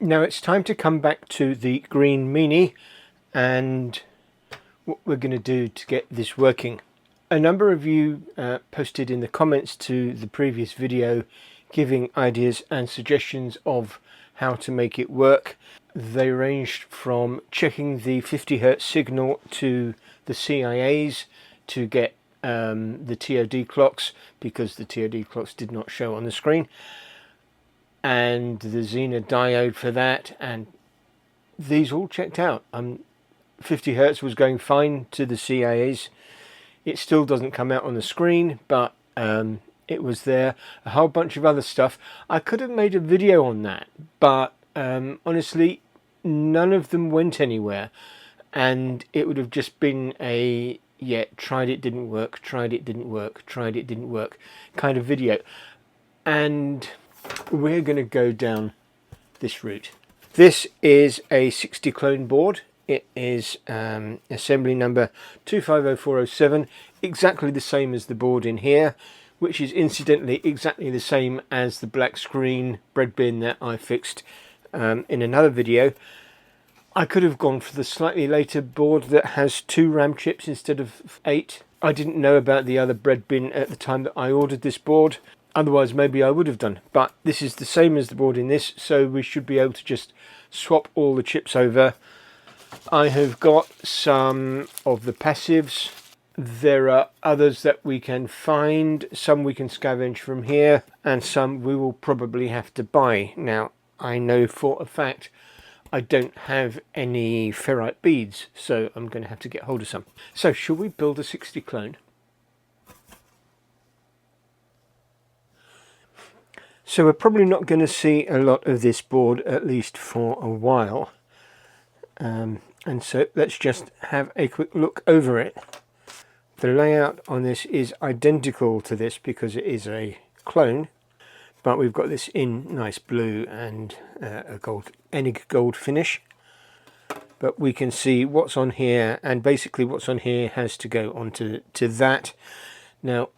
Now it's time to come back to the green Mini and what we're going to do to get this working. A number of you posted in the comments to the previous video giving ideas and suggestions of how to make it work. They ranged from checking the 50 Hz signal to the CIAs to get the TOD clocks, because the TOD clocks did not show on the screen, and the Zener diode for that, and these all checked out. 50 Hz was going fine to the CIAs. It still doesn't come out on the screen, but it was there. A whole bunch of other stuff. I could have made a video on that, but honestly, none of them went anywhere, and it would have just been a tried it, didn't work, tried it, didn't work, tried it, didn't work kind of video. And we're going to go down this route. This is a SixtyClone board. It is assembly number 250407, exactly the same as the board in here, which is incidentally exactly the same as the black screen Breadbin that I fixed in another video. I could have gone for the slightly later board that has 2 RAM chips instead of 8. I didn't know about the other Breadbin at the time that I ordered this board. Otherwise maybe I would have done. But this is the same as the board in this, so we should be able to just swap all the chips over. I have got some of the passives. There are others that we can find. Some we can scavenge from here, and some we will probably have to buy. Now, I know for a fact I don't have any ferrite beads, so I'm going to have to get hold of some. So, shall we build a SixtyClone? So we're probably not going to see a lot of this board, at least for a while. And so let's just have a quick look over it. The layout on this is identical to this because it is a clone, but we've got this in nice blue and a gold, Enig gold finish. But we can see what's on here, and basically what's on here has to go onto that. Now,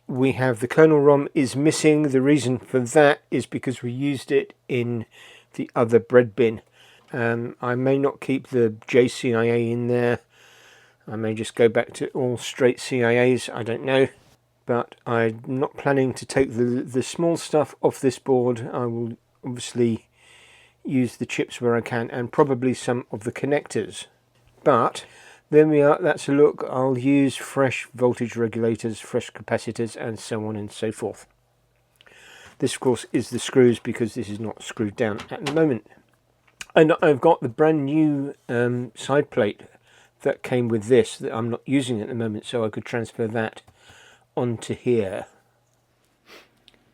we have the kernel ROM is missing. The reason for that is because we used it in the other Breadbin. I may not keep the JCIA in there. I may just go back to all straight CIAs, I don't know. But I'm not planning to take the small stuff off this board. I will obviously use the chips where I can, and probably some of the connectors. But there we are, that's a look. I'll use fresh voltage regulators, fresh capacitors, and so on and so forth. This of course is the screws, because this is not screwed down at the moment. And I've got the brand new side plate that came with this that I'm not using at the moment, so I could transfer that onto here.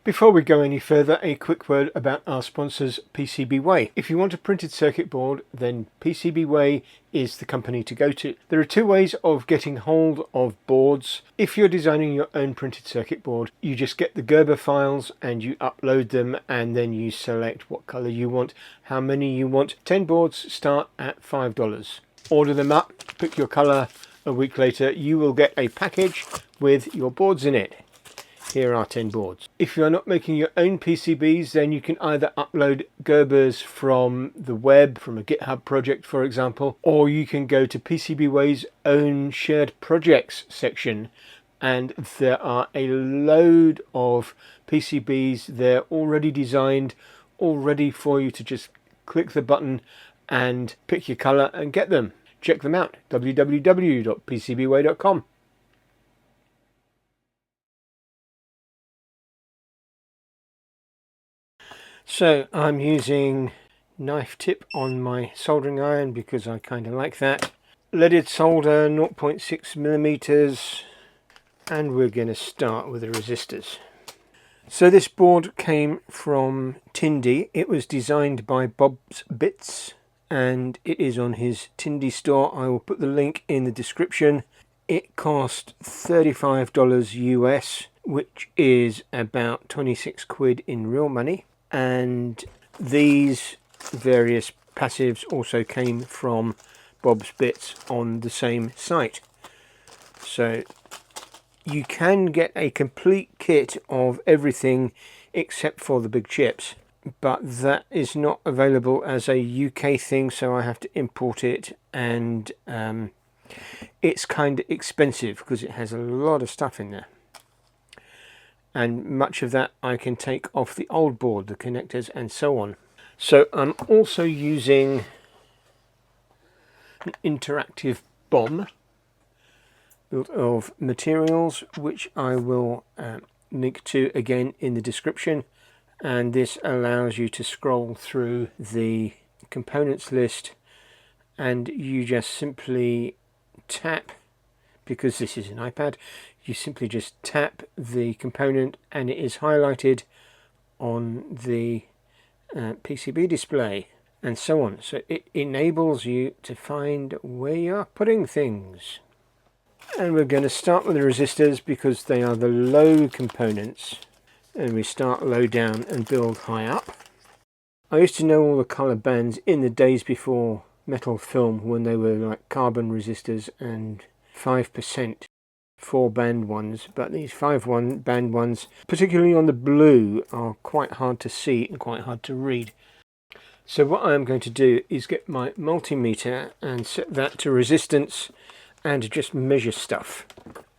Before we go any further, a quick word about our sponsors, PCBWay. If you want a printed circuit board, then PCBWay is the company to go to. There are 2 ways of getting hold of boards. If you're designing your own printed circuit board, you just get the Gerber files and you upload them, and then you select what color you want, how many you want. 10 boards start at $5. Order them up, pick your color. A week later, you will get a package with your boards in it. Here are 10 boards. If you're not making your own PCBs, then you can either upload Gerbers from the web, from a GitHub project for example, or you can go to PCBWay's own shared projects section, and there are a load of PCBs there already designed, all ready for you to just click the button and pick your color and get them. Check them out, www.pcbway.com. So I'm using knife tip on my soldering iron because I kind of like that. Leaded solder, 0.6 millimeters, and we're going to start with the resistors. So this board came from Tindy. It was designed by Bob's Bits, and it is on his Tindy store. I will put the link in the description. It cost $35 US, which is about 26 quid in real money. And these various passives also came from Bob's Bits on the same site. So you can get a complete kit of everything except for the big chips. but that is not available as a UK thing, so I have to import it, and it's kind of expensive because it has a lot of stuff in there, and much of that I can take off the old board, the connectors and so on. So I'm also using an interactive bomb built of materials, which I will link to again in the description, and this allows you to scroll through the components list, and you just simply tap, because this is an iPad, you simply just tap the component and it is highlighted on the PCB display and so on. So it enables you to find where you are putting things. And we're going to start with the resistors because they are the low components, and we start low down and build high up. I used to know all the colour bands in the days before metal film, when they were like carbon resistors and 5% 4-band ones, but these 5-band ones, particularly on the blue, are quite hard to see and quite hard to read. So what I am going to do is get my multimeter and set that to resistance and just measure stuff,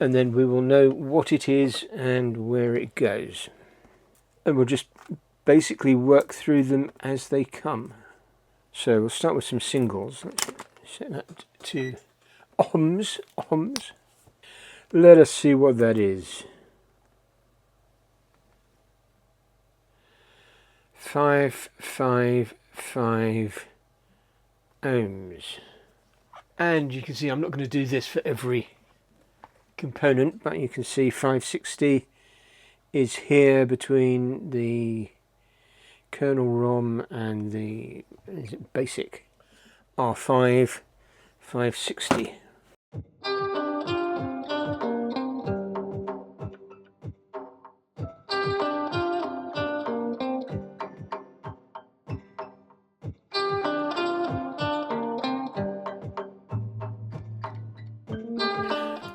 and then we will know what it is and where it goes, and we'll just basically work through them as they come. So we'll start with some singles. Let's set that to ohms. Let us see what that is. 555 ohms. And you can see I'm not going to do this for every component, but you can see 560 is here between the kernel ROM and the basic R5 560.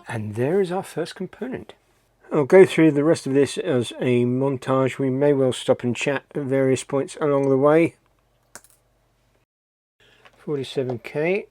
And there is our first component. I'll go through the rest of this as a montage. We may well stop and chat at various points along the way. 47K.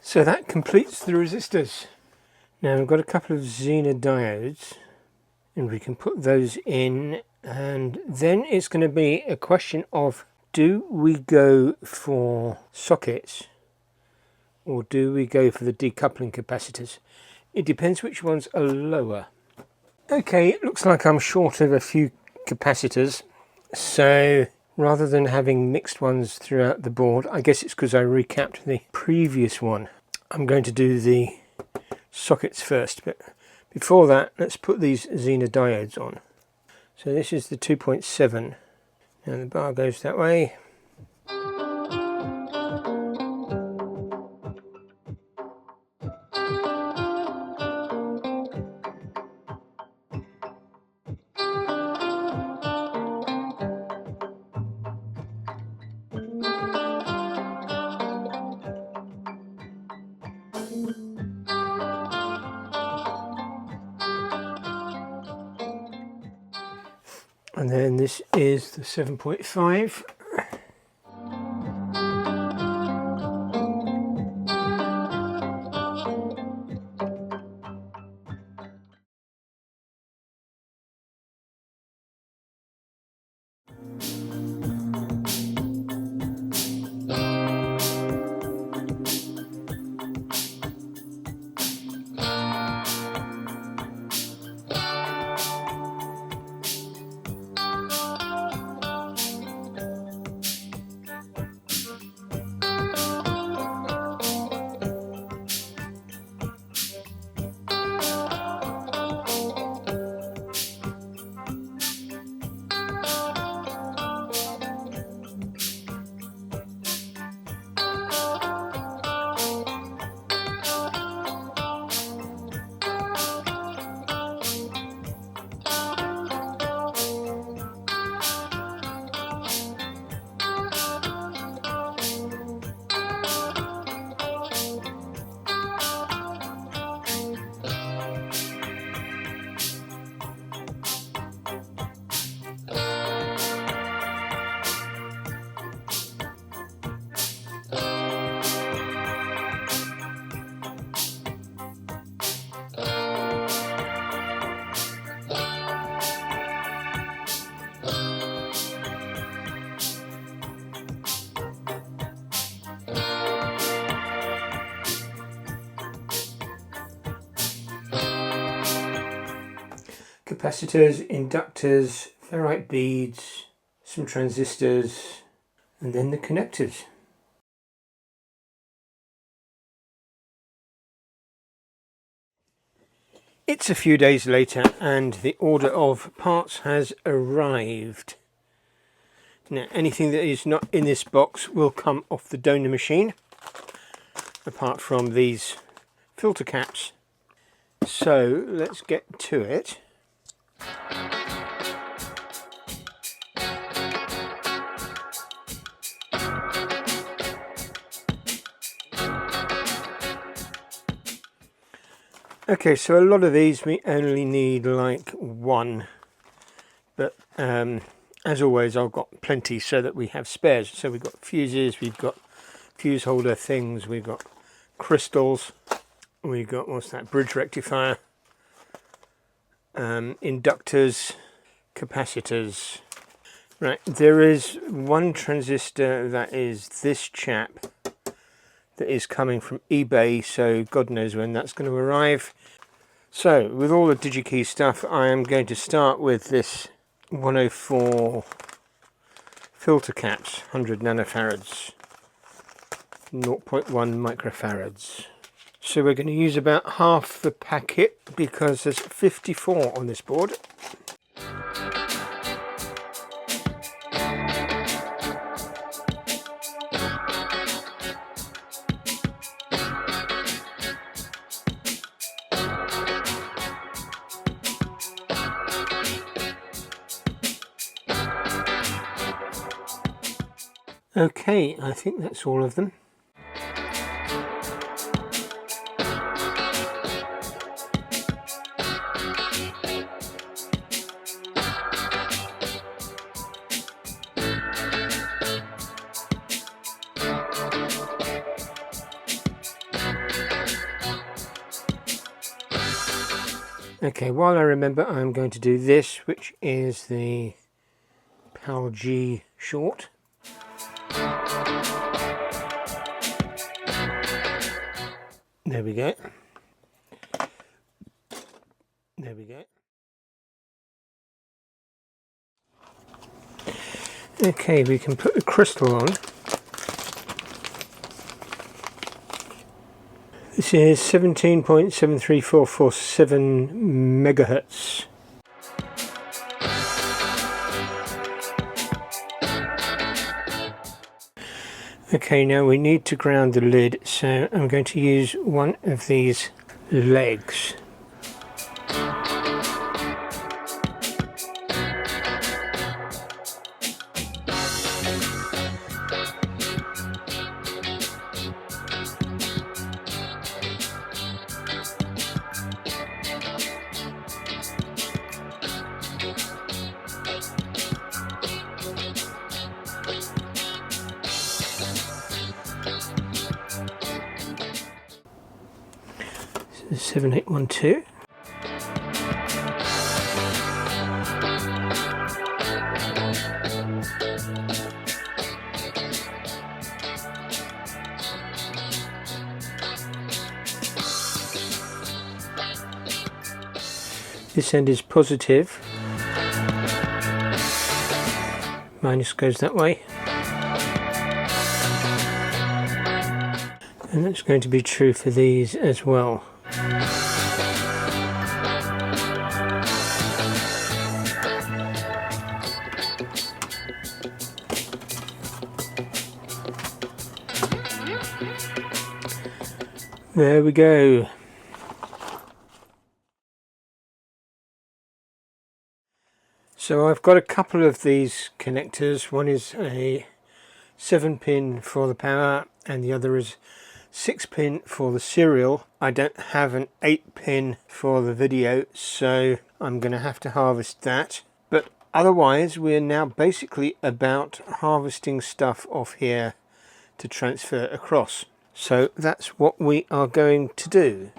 So that completes the resistors. Now we've got a couple of Zener diodes, and we can put those in, and then it's going to be a question of, do we go for sockets or do we go for the decoupling capacitors? It depends which ones are lower. Okay, it looks like I'm short of a few capacitors, so rather than having mixed ones throughout the board. I guess it's because I recapped the previous one. I'm going to do the sockets first, but before that let's put these Zener diodes on. So this is the 2.7. Now the bar goes that way. And then this is the 7.5. Capacitors, inductors, ferrite beads, some transistors, and then the connectors. It's a few days later and the order of parts has arrived. Now anything that is not in this box will come off the donor machine, apart from these filter caps. So let's get to it. Okay, so a lot of these we only need like one, but as always I've got plenty so that we have spares. So we've got fuses, we've got fuse holder things, we've got crystals, we've got, what's that, bridge rectifier, inductors, capacitors. Right, there is one transistor that is this chap that is coming from eBay, so God knows when that's going to arrive. So with all the DigiKey stuff, I am going to start with this 104 filter caps, 100 nanofarads, 0.1 microfarads. So we're going to use about half the packet because there's 54 on this board. Okay, I think that's all of them. Okay, while I remember, I'm going to do this, which is the PAL G short. There we go. There we go. Okay, we can put the crystal on. This is 17.73447 megahertz. Okay, now we need to ground the lid, so I'm going to use one of these legs. So 7812. This end is positive, minus goes that way, and that's going to be true for these as well. There we go. So I've got a couple of these connectors. One is a 7-pin for the power and the other is 6-pin for the serial. I don't have an 8-pin for the video, so I'm going to have to harvest that. But otherwise we're now basically about harvesting stuff off here to transfer across. So that's what we are going to do.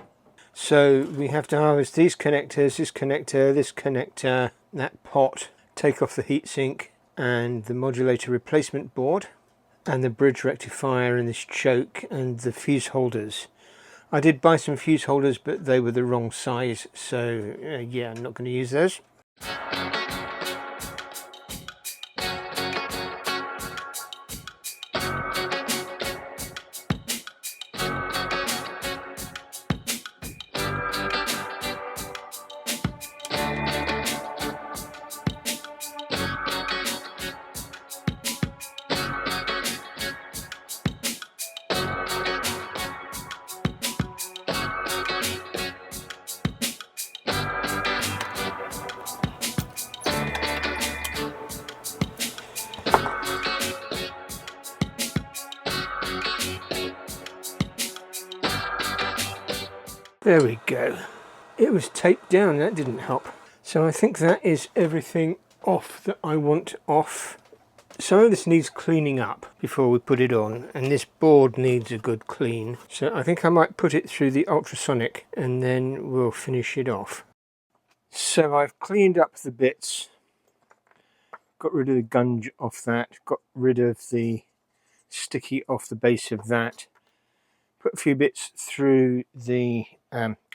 So we have to harvest these connectors, this connector, that pot, take off the heatsink and the modulator replacement board, and the bridge rectifier and this choke and the fuse holders. I did buy some fuse holders, but they were the wrong size, so yeah, I'm not going to use those. There we go. It was taped down, that didn't help. So I think that is everything off that I want off. Some of this needs cleaning up before we put it on, and this board needs a good clean. So I think I might put it through the ultrasonic and then we'll finish it off. So I've cleaned up the bits, got rid of the gunge off that, got rid of the sticky off the base of that, put a few bits through the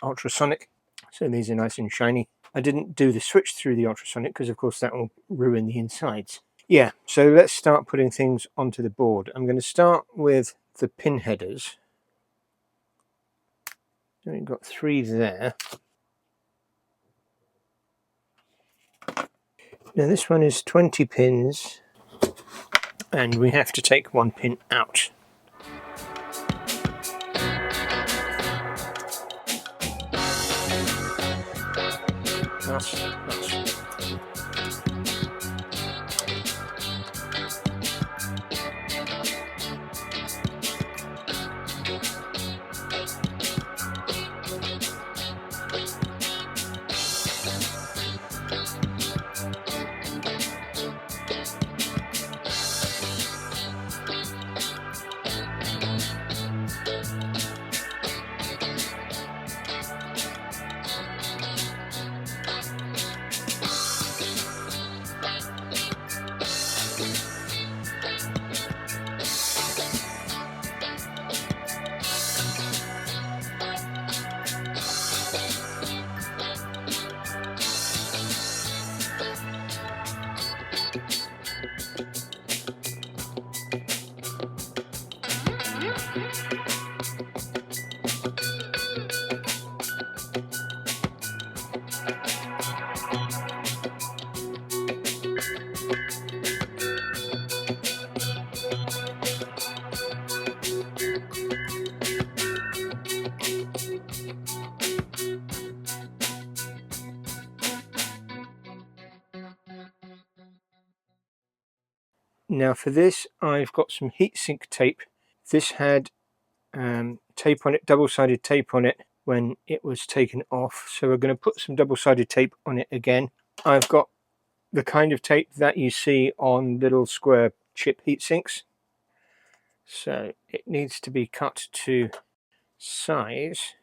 ultrasonic, so these are nice and shiny. I didn't do the switch through the ultrasonic because of course that will ruin the insides. Yeah, so let's start putting things onto the board. I'm going to start with the pin headers. So we've got 3 there. Now this one is 20 pins and we have to take 1 pin out. Nice. Now for this, I've got some heatsink tape. This had tape on it, double-sided tape on it when it was taken off, so we're going to put some double-sided tape on it again. I've got the kind of tape that you see on little square chip heatsinks, so it needs to be cut to size.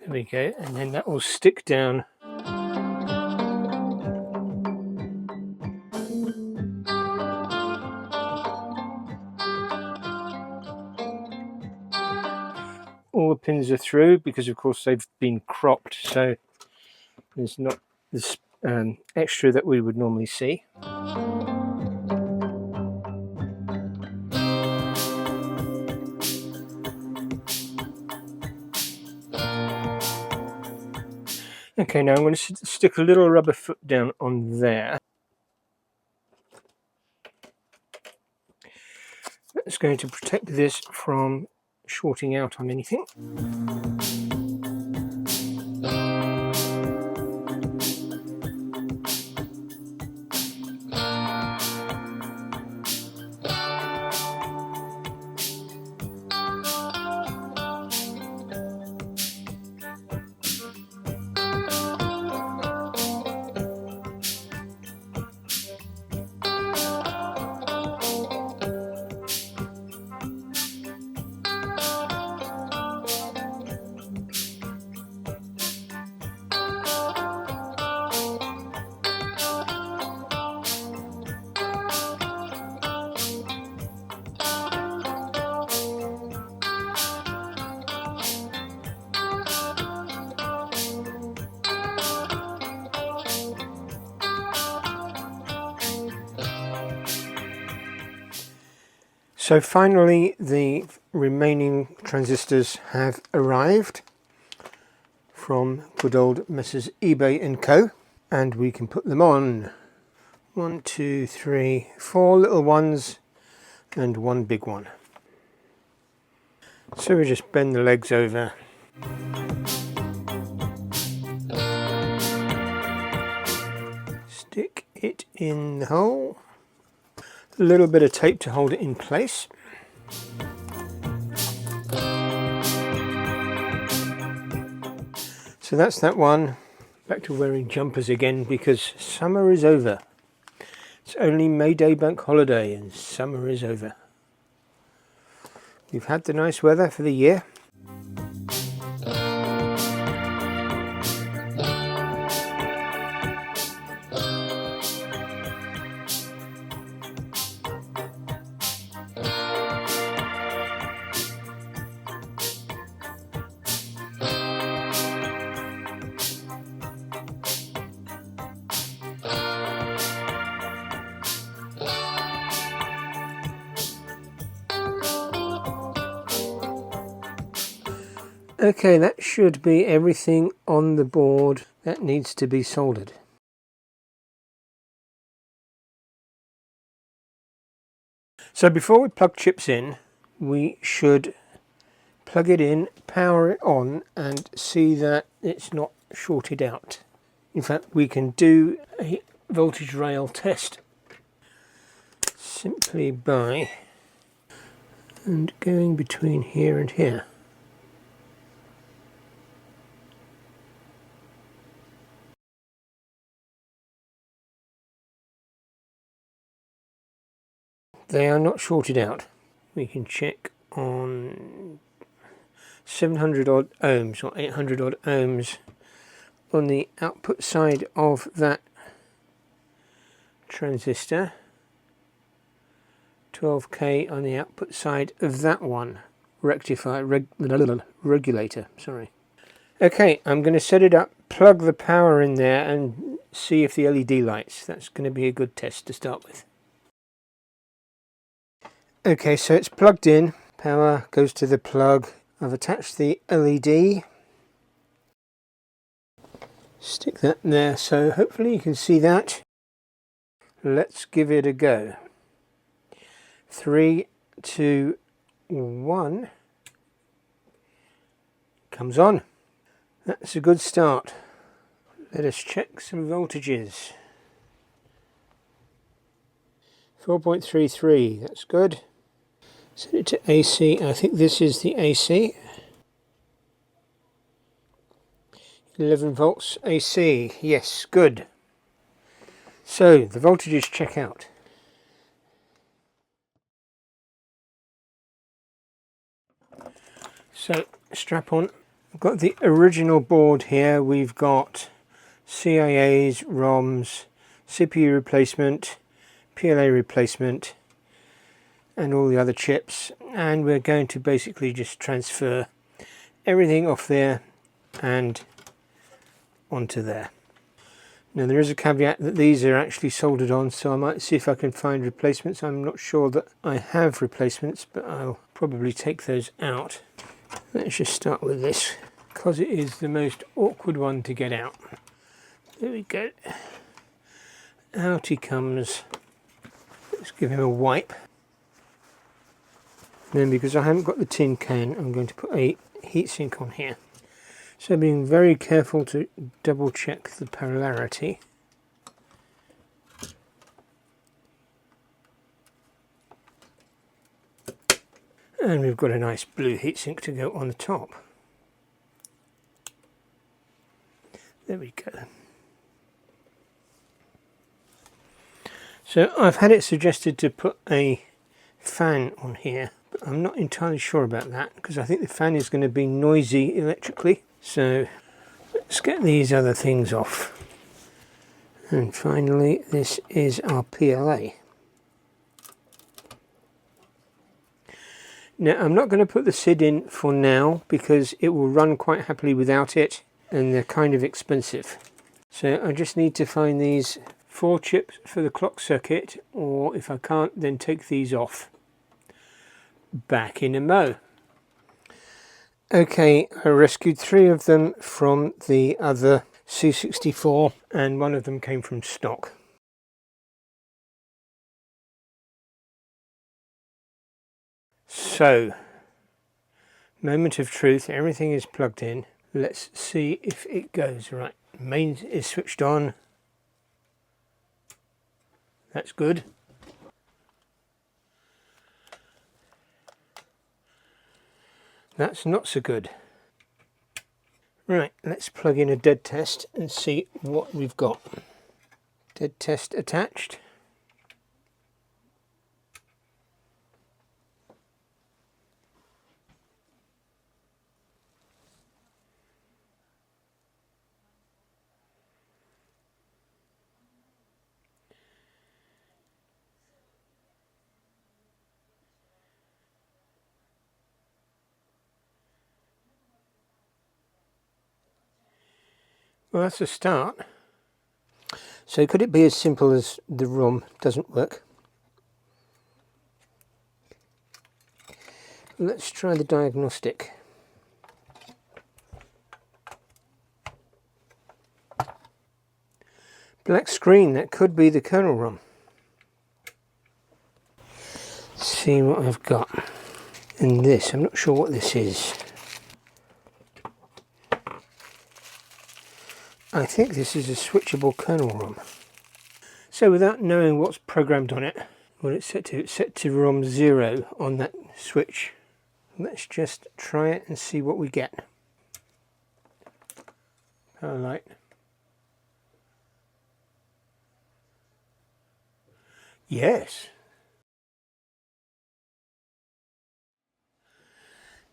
There we go, and then that will stick down all the pins are through, because of course they've been cropped, so there's not this extra that we would normally see. Okay, now I'm going to stick a little rubber foot down on there. That's going to protect this from shorting out on anything. So finally the remaining transistors have arrived from good old Messrs. eBay & Co. And we can put them on. 1, 2, 3, 4 little ones and one big one. So we just bend the legs over. Stick it in the hole. A little bit of tape to hold it in place. So that's that one. Back to wearing jumpers again because summer is over. It's only May Day bank holiday and summer is over. We've had the nice weather for the year. Okay, that should be everything on the board that needs to be soldered. So before we plug chips in, we should plug it in, power it on, and see that it's not shorted out. In fact, we can do a voltage rail test simply by going between here and here. They are not shorted out. We can check on 700 odd ohms or 800 odd ohms on the output side of that transistor, 12K on the output side of that one, regulator, sorry. Okay, I'm going to set it up, plug the power in there and see if the LED lights. That's going to be a good test to start with. Okay, so it's plugged in, power goes to the plug. I've attached the LED, stick that there, so hopefully you can see that. Let's give it a go. 3, 2, 1, comes on. That's a good start. Let us check some voltages. 4.33, that's good. Set it to AC, I think this is the AC. 11 volts AC, yes, good. So the voltages check out. So strap on. I've got the original board here. We've got CIAs, ROMs, CPU replacement, PLA replacement, and all the other chips. And we're going to basically just transfer everything off there and onto there. Now there is a caveat that these are actually soldered on, so I might see if I can find replacements. I'm not sure that I have replacements, but I'll probably take those out. Let's just start with this, because it is the most awkward one to get out. There we go. Out he comes. Let's give him a wipe. Then, because I haven't got the tin can, I'm going to put a heatsink on here. So being very careful to double check the polarity. And we've got a nice blue heatsink to go on the top. There we go. So I've had it suggested to put a fan on here, but I'm not entirely sure about that, because I think the fan is going to be noisy electrically. So let's get these other things off. And finally, this is our PLA. Now I'm not going to put the SID in for now, because it will run quite happily without it, and they're kind of expensive. So I just need to find these 4 chips for the clock circuit, or if I can't, then take these off. Back in a mo. Okay, I rescued 3 of them from the other C64, and 1 of them came from stock. So, moment of truth, everything is plugged in. Let's see if it goes right. Main is switched on. That's good. That's not so good. Right, let's plug in a dead test and see what we've got. Dead test attached. Well, that's a start. So could it be as simple as the ROM doesn't work? Let's try the diagnostic. Black screen, that could be the kernel ROM. Let's see what I've got. And this, I'm not sure what this is. I think this is a switchable kernel ROM. So without knowing what's programmed on it, what it's set to ROM 0 on that switch. Let's just try it and see what we get. Power light. Yes.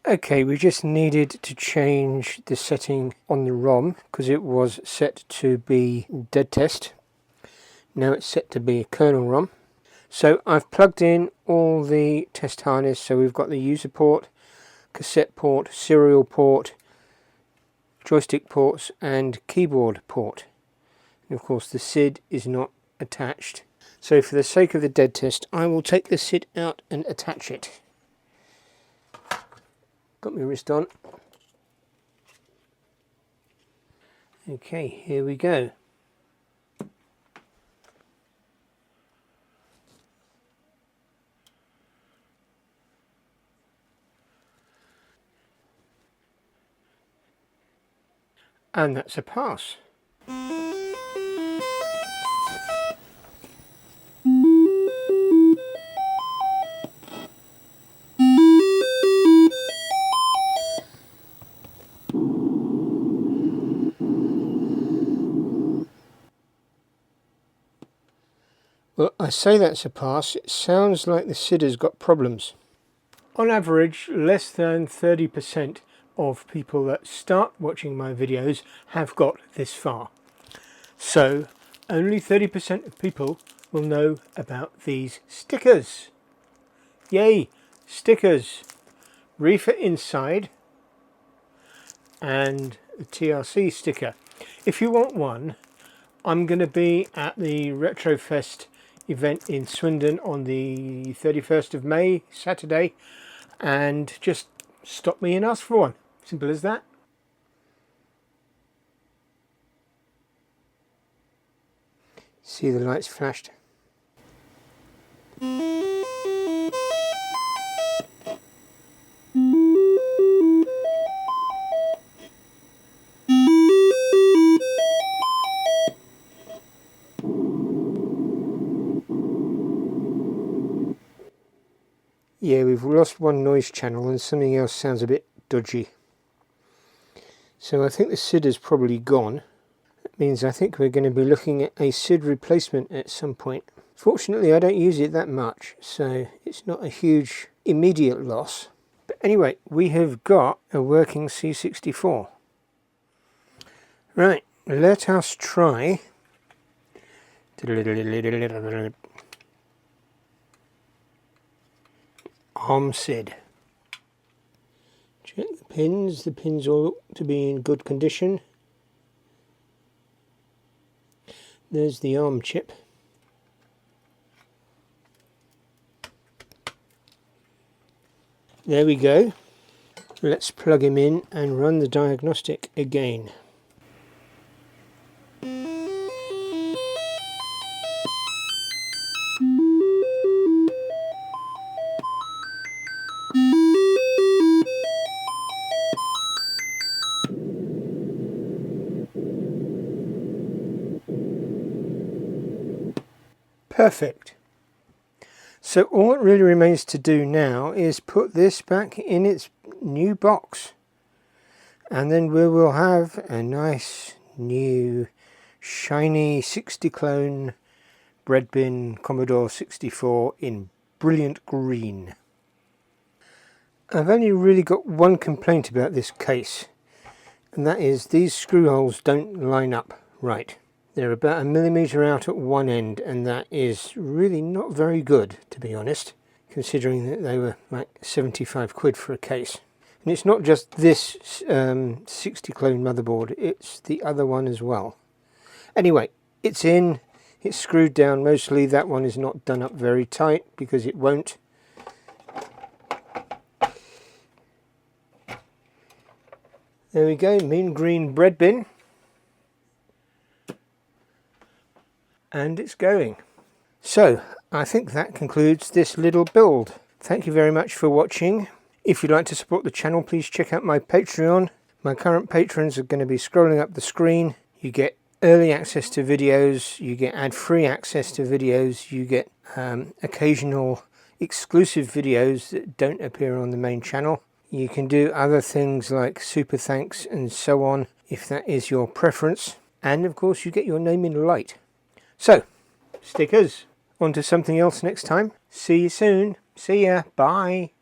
Okay, we just needed to change the setting on the ROM because it was set to be dead test. Now it's set to be a kernel ROM. So I've plugged in all the test harness. So we've got the user port, cassette port, serial port, joystick ports and keyboard port. And of course the SID is not attached. So for the sake of the dead test, I will take the SID out and attach it. Got my wrist on. Okay, here we go. And that's a pass. Well, I say that's a pass. It sounds like the SID has got problems. On average, less than 30% of people that start watching my videos have got this far. So only 30% of people will know about these stickers. Yay, stickers. Reefer inside and a TRC sticker. If you want one, I'm going to be at the Retro Fest event in Swindon on the 31st of May, Saturday, and just stop me and ask for one. Simple as that. See the lights flashed. Yeah, we've lost one noise channel and something else sounds a bit dodgy. So I think the SID is probably gone. That means I think we're going to be looking at a SID replacement at some point. Fortunately, I don't use it that much, so it's not a huge immediate loss. But anyway, we have got a working C64. Right, let us try ARM SID. Check the pins all look to be in good condition. There's the ARM chip. There we go. Let's plug him in and run the diagnostic again. Perfect. So all it really remains to do now is put this back in its new box, and then we will have a nice new shiny SixtyClone Breadbin Commodore 64 in brilliant green. I've only really got one complaint about this case, and that is these screw holes don't line up right. They're about 1 millimeter out at one end, and that is really not very good, to be honest, considering that they were like 75 quid for a case. And it's not just this SixtyClone motherboard, it's the other one as well. Anyway, it's in, it's screwed down mostly. That one is not done up very tight because it won't. There we go, mean green Breadbin. And it's going. So I think that concludes this little build. Thank you very much for watching. If you'd like to support the channel, please check out my Patreon. My current patrons are going to be scrolling up the screen. You get early access to videos, you get ad-free access to videos, you get occasional exclusive videos that don't appear on the main channel. You can do other things like super thanks and so on if that is your preference. And of course you get your name in light. So, stickers. On to something else next time. See you soon. See ya. Bye.